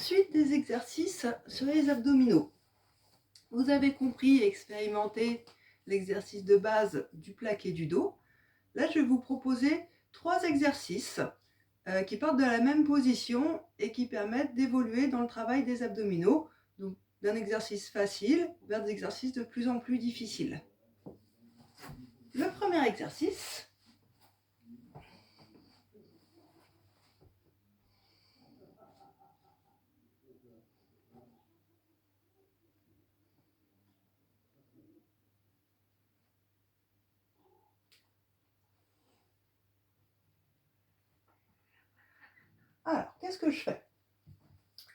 suite des exercices sur les abdominaux. Vous avez compris et expérimenté l'exercice de base du plaqué du dos. Là, je vais vous proposer 3 exercices qui partent de la même position et qui permettent d'évoluer dans le travail des abdominaux, donc d'un exercice facile vers des exercices de plus en plus difficiles. Le premier exercice, alors qu'est-ce que je fais?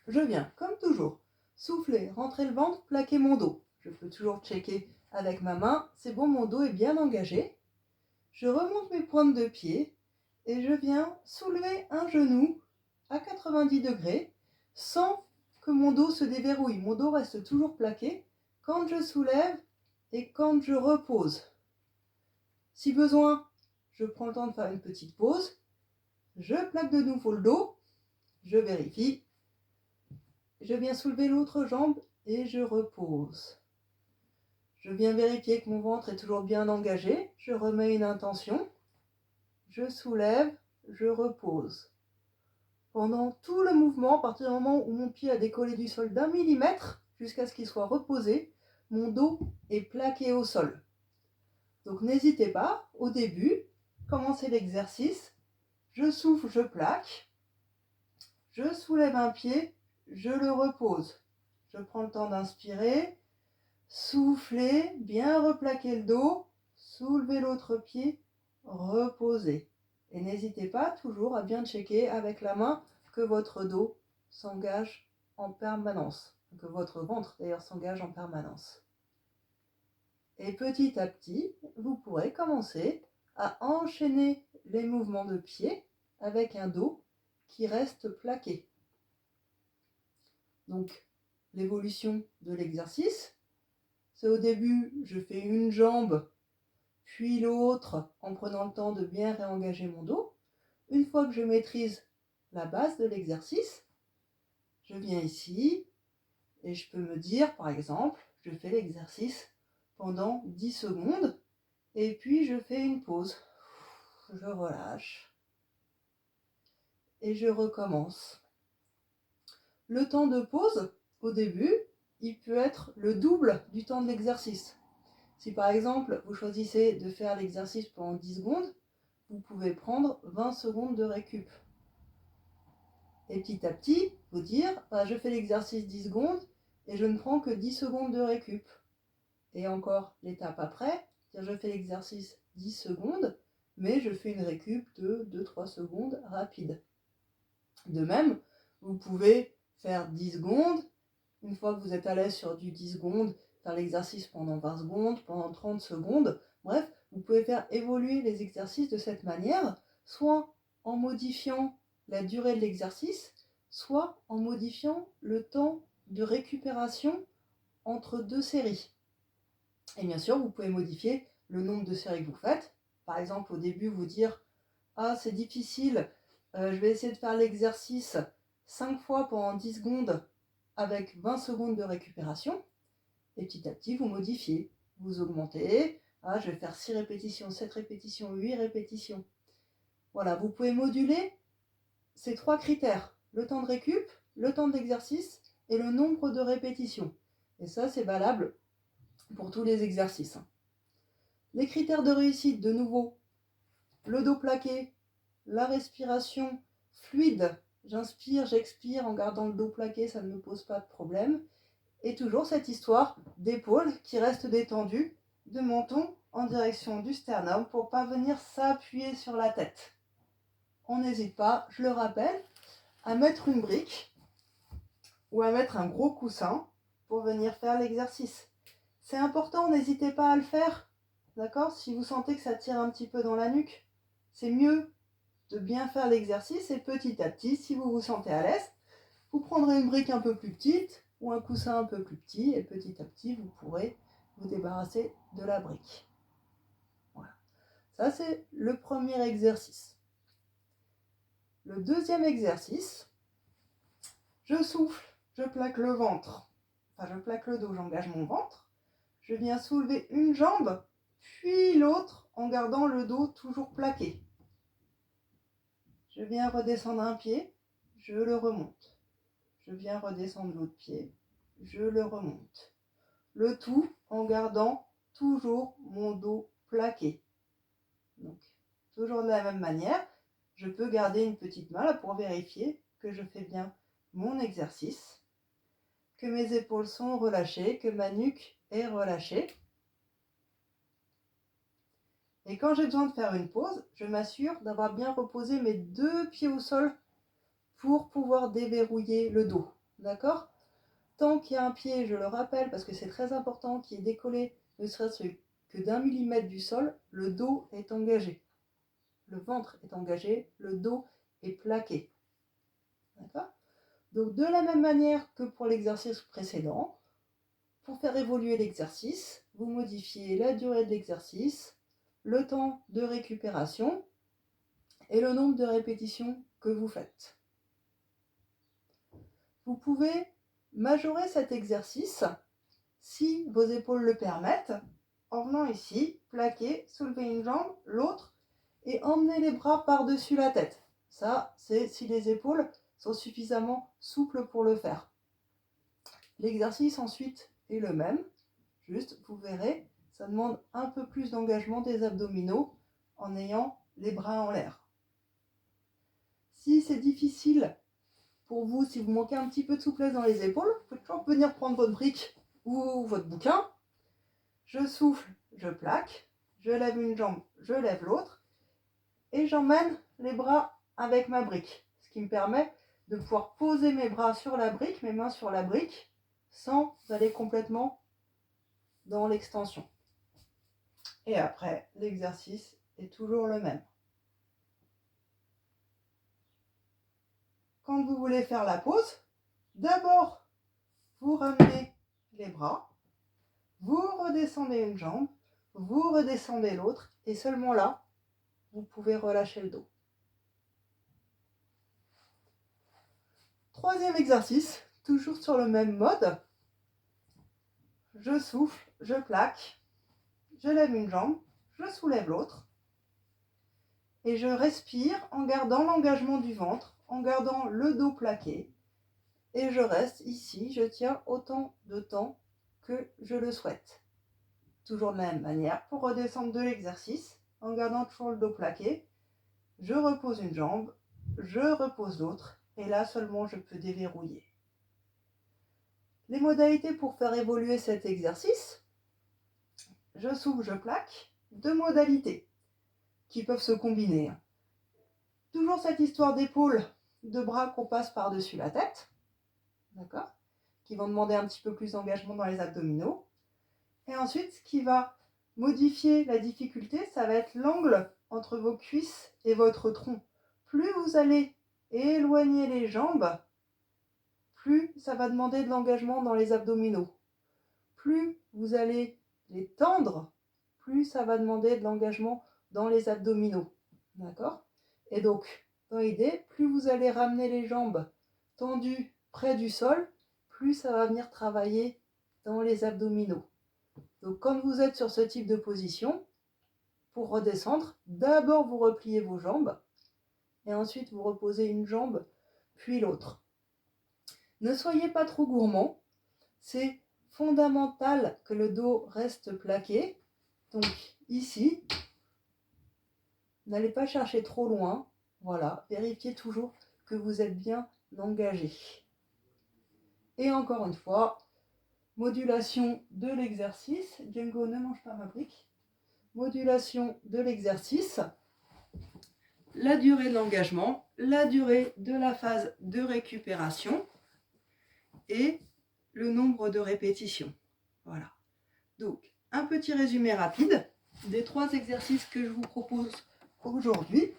Je viens, comme toujours, souffler, rentrer le ventre, plaquer mon dos. Je peux toujours checker avec ma main, c'est bon, mon dos est bien engagé. Je remonte mes pointes de pied et je viens soulever un genou à 90 degrés sans que mon dos se déverrouille. Mon dos reste toujours plaqué quand je soulève et quand je repose. Si besoin, je prends le temps de faire une petite pause. Je plaque de nouveau le dos, je vérifie. Je viens soulever l'autre jambe et je repose. Je viens vérifier que mon ventre est toujours bien engagé. Je remets une intention. Je soulève, je repose. Pendant tout le mouvement, à partir du moment où mon pied a décollé du sol d'1 millimètre jusqu'à ce qu'il soit reposé, mon dos est plaqué au sol. Donc n'hésitez pas, au début, commencez l'exercice. Je souffle, je plaque. Je soulève un pied, je le repose. Je prends le temps d'inspirer, souffler, bien replaquer le dos, soulever l'autre pied, reposer. Et n'hésitez pas toujours à bien checker avec la main que votre dos s'engage en permanence, que votre ventre d'ailleurs s'engage en permanence. Et petit à petit, vous pourrez commencer à enchaîner les mouvements de pied avec un dos qui reste plaqué. Donc, l'évolution de l'exercice, c'est au début, je fais une jambe, puis l'autre, en prenant le temps de bien réengager mon dos. Une fois que je maîtrise la base de l'exercice, je viens ici et je peux me dire, par exemple, je fais l'exercice pendant 10 secondes et puis je fais une pause. Je relâche et je recommence. Le temps de pause, au début, il peut être le double du temps de l'exercice. Si par exemple, vous choisissez de faire l'exercice pendant 10 secondes, vous pouvez prendre 20 secondes de récup. Et petit à petit, vous dire, je fais l'exercice 10 secondes et je ne prends que 10 secondes de récup. Et encore l'étape après, je fais l'exercice 10 secondes, mais je fais une récup de 2-3 secondes rapide. De même, vous pouvez faire 10 secondes. Une fois que vous êtes à l'aise sur du 10 secondes, faire l'exercice pendant 20 secondes, pendant 30 secondes. Bref, vous pouvez faire évoluer les exercices de cette manière, soit en modifiant la durée de l'exercice, soit en modifiant le temps de récupération entre 2 séries. Et bien sûr, vous pouvez modifier le nombre de séries que vous faites. Par exemple, au début, vous dire « Ah, c'est difficile, je vais essayer de faire l'exercice 5 fois pendant 10 secondes avec 20 secondes de récupération. » Et petit à petit, vous modifiez, vous augmentez. Ah, je vais faire 6 répétitions, 7 répétitions, 8 répétitions. Voilà, vous pouvez moduler ces 3 critères. Le temps de récup, le temps d'exercice et le nombre de répétitions. Et ça, c'est valable pour tous les exercices. Les critères de réussite, de nouveau, le dos plaqué, la respiration fluide. J'inspire, j'expire en gardant le dos plaqué, ça ne me pose pas de problème. Et toujours cette histoire d'épaule qui reste détendue, de menton en direction du sternum pour ne pas venir s'appuyer sur la tête. On n'hésite pas, je le rappelle, à mettre une brique ou à mettre un gros coussin pour venir faire l'exercice. C'est important, n'hésitez pas à le faire, d'accord? Si vous sentez que ça tire un petit peu dans la nuque, c'est mieux de bien faire l'exercice et petit à petit, si vous vous sentez à l'aise, vous prendrez une brique un peu plus petite ou un coussin un peu plus petit et petit à petit, vous pourrez vous débarrasser de la brique. Voilà. Ça, c'est le premier exercice. Le deuxième exercice, Je souffle, je plaque le ventre. Enfin, je plaque le dos, j'engage mon ventre. Je viens soulever une jambe, puis l'autre en gardant le dos toujours plaqué. Je viens redescendre un pied, je le remonte. Je viens redescendre l'autre pied, je le remonte. Le tout en gardant toujours mon dos plaqué. Donc, toujours de la même manière, je peux garder une petite main là pour vérifier que je fais bien mon exercice, que mes épaules sont relâchées, que ma nuque est relâchée. Et quand j'ai besoin de faire une pause, je m'assure d'avoir bien reposé mes 2 pieds au sol pour pouvoir déverrouiller le dos. D'accord ? Tant qu'il y a un pied, je le rappelle parce que c'est très important, qui est décollé ne serait-ce que d'1 millimètre du sol, le dos est engagé. Le ventre est engagé, le dos est plaqué. D'accord ? Donc de la même manière que pour l'exercice précédent, pour faire évoluer l'exercice, vous modifiez la durée de l'exercice, le temps de récupération et le nombre de répétitions que vous faites. Vous pouvez majorer cet exercice si vos épaules le permettent, en venant ici, plaquer, soulever une jambe, l'autre, et emmener les bras par-dessus la tête. Ça, c'est si les épaules sont suffisamment souples pour le faire. L'exercice ensuite est le même, juste, vous verrez, ça demande un peu plus d'engagement des abdominaux en ayant les bras en l'air. Si c'est difficile pour vous, si vous manquez un petit peu de souplesse dans les épaules, vous pouvez toujours venir prendre votre brique ou votre bouquin. Je souffle, je plaque, je lève une jambe, je lève l'autre, et j'emmène les bras avec ma brique, ce qui me permet de pouvoir poser mes bras sur la brique, mes mains sur la brique, sans aller complètement dans l'extension. Et après, l'exercice est toujours le même. Quand vous voulez faire la pause, d'abord, vous ramenez les bras, vous redescendez une jambe, vous redescendez l'autre, et seulement là, vous pouvez relâcher le dos. Troisième exercice, toujours sur le même mode. Je souffle, je plaque, je lève une jambe, je soulève l'autre. Et je respire en gardant l'engagement du ventre, en gardant le dos plaqué. Et je reste ici, je tiens autant de temps que je le souhaite. Toujours de la même manière, pour redescendre de l'exercice, en gardant toujours le dos plaqué, je repose une jambe, je repose l'autre, et là seulement je peux déverrouiller. Les modalités pour faire évoluer cet exercice, je souffle, je plaque, 2 modalités qui peuvent se combiner. Toujours cette histoire d'épaule, de bras qu'on passe par-dessus la tête, d'accord, qui vont demander un petit peu plus d'engagement dans les abdominaux. Et ensuite, ce qui va modifier la difficulté, ça va être l'angle entre vos cuisses et votre tronc. Plus vous allez éloigner les jambes, plus ça va demander de l'engagement dans les abdominaux. Plus vous allez les tendre, plus ça va demander de l'engagement dans les abdominaux. D'accord ? Et donc, dans l'idée, plus vous allez ramener les jambes tendues près du sol, plus ça va venir travailler dans les abdominaux. Donc, quand vous êtes sur ce type de position, pour redescendre, d'abord vous repliez vos jambes et ensuite vous reposez une jambe puis l'autre. Ne soyez pas trop gourmand, c'est fondamental que le dos reste plaqué. Donc ici, n'allez pas chercher trop loin. Voilà, vérifiez toujours que vous êtes bien engagé. Et encore une fois, modulation de l'exercice. Django, ne mange pas ma brique. Modulation de l'exercice. La durée de l'engagement, la durée de la phase de récupération et le nombre de répétitions. Voilà. Donc, un petit résumé rapide des 3 exercices que je vous propose aujourd'hui.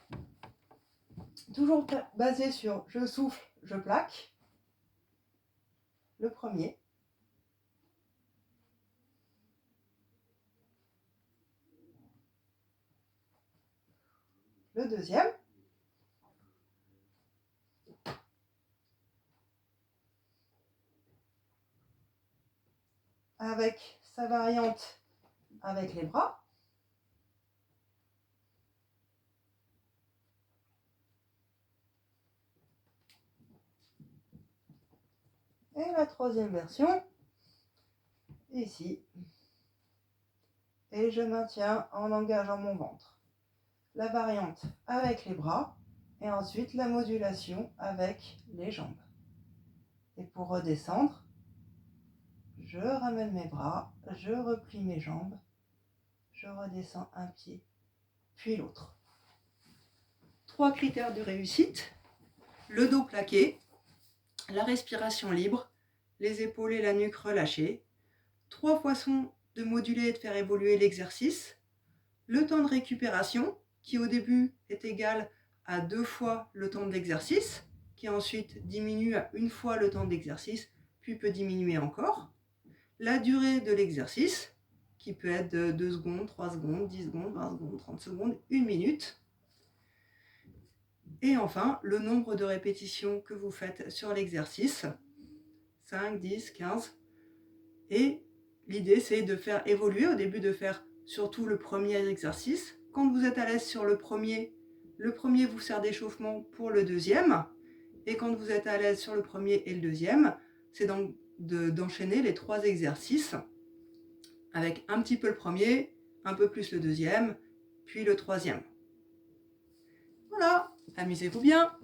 Toujours basé sur je souffle, je plaque. Le premier. Le deuxième. avec sa variante avec les bras. Et la troisième version, ici. Et je maintiens en engageant mon ventre. La variante avec les bras et ensuite la modulation avec les jambes. Et pour redescendre, je ramène mes bras, je replie mes jambes, je redescends un pied, puis l'autre. 3 critères de réussite: le dos plaqué, la respiration libre, les épaules et la nuque relâchées, 3 façons de moduler et de faire évoluer l'exercice, le temps de récupération qui au début est égal à 2 fois le temps de l'exercice, qui ensuite diminue à 1 fois le temps de l'exercice, puis peut diminuer encore, la durée de l'exercice qui peut être de 2 secondes, 3 secondes, 10 secondes, 20 secondes, 30 secondes, 1 minute. Et enfin, le nombre de répétitions que vous faites sur l'exercice, 5, 10, 15. Et l'idée, c'est de faire évoluer, au début de faire surtout le premier exercice. Quand vous êtes à l'aise sur le premier vous sert d'échauffement pour le deuxième. Et quand vous êtes à l'aise sur le premier et le deuxième, c'est donc d'enchaîner les 3 exercices avec un petit peu le premier, un peu plus le deuxième, puis le troisième. Voilà, amusez-vous bien!